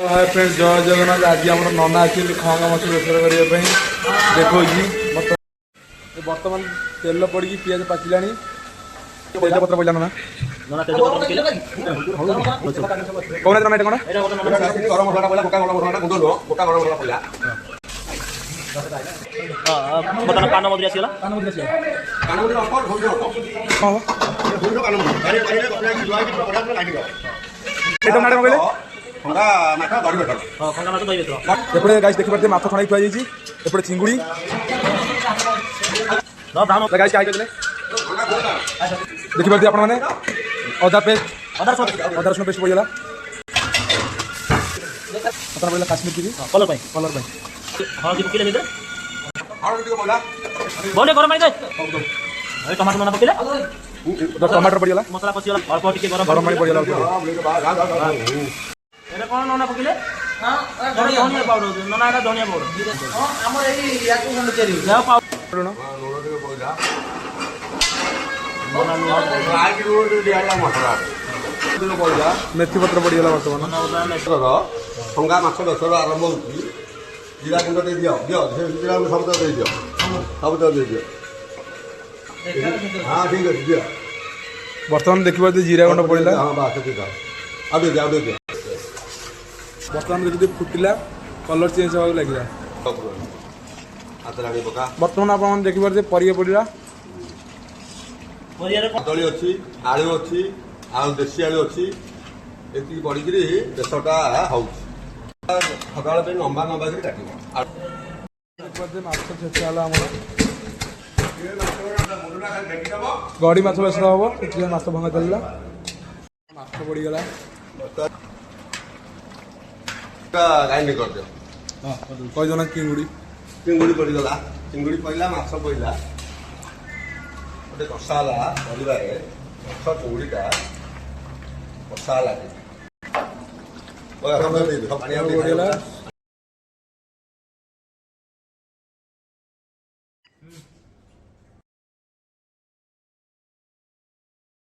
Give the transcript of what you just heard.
hi friends जय जगन्नाथ आज आम नना आस खंगा माछ बेसर करने देखो बर्तमान तेल पड़ी पिज पाचिला तेजपत्र पड़ा ना कौन ना कौन गरम मसला पड़ा गोटा गरम मसला गुंड नुह गोटा गरम मसला पड़ा बर्तमान कान मधुरी आसीगला गाइस देखी पारे माछ छड़ा खुआ जाइए एपटे चिंगुड़ी गाइस देखी पारे आपण मैंने अदा पेस्ट अदा रसुण पेस्ट पड़गला पड़ा काश्मीर की कलर हल्दी पकड़े बोले गरम पानी दे टमाटर मन पकड़े टमाटर पड़गला मसला पसीगला अल्प टिके गरम पानी पड़गला एटा कोन नना पकड़े धनिया पाउडर नना एटा धनिया पाउडर हमर एई याकु गंड चेरी या पाउडर न मेथी पत्र पड़गला बर्तमान ठंगा माछ बेसर आरंभ हो जीरा गुंड दे दियो दियो जीरा गुंड सब दे दियो हाँ ठीक है दियो बर्तमान देखिए जीरा गुंड पड़ा हाँ बात ठीक है अब दे दियो बर्तमान देखिए फुटिला कलर चेंज होगा लगे बर्तमान आप देखिए परिया पड़ा कदली अच्छी आलू अच्छी आलू देशी आलू अच्छी ये पड़ी बेसरटा हो सका लंबा लंबा कर काट गड़ी माछ बेसर हम माछ भंगा चलला माछ पड़गला ग्राइंड कर दियो कईजना चिंगुड़ी चिंगुड़ी पड़गला चिंगुड़ी पड़ा माछ पड़ा गोटे कषाला परिवार माछ चिंगुड़ीटा कषाला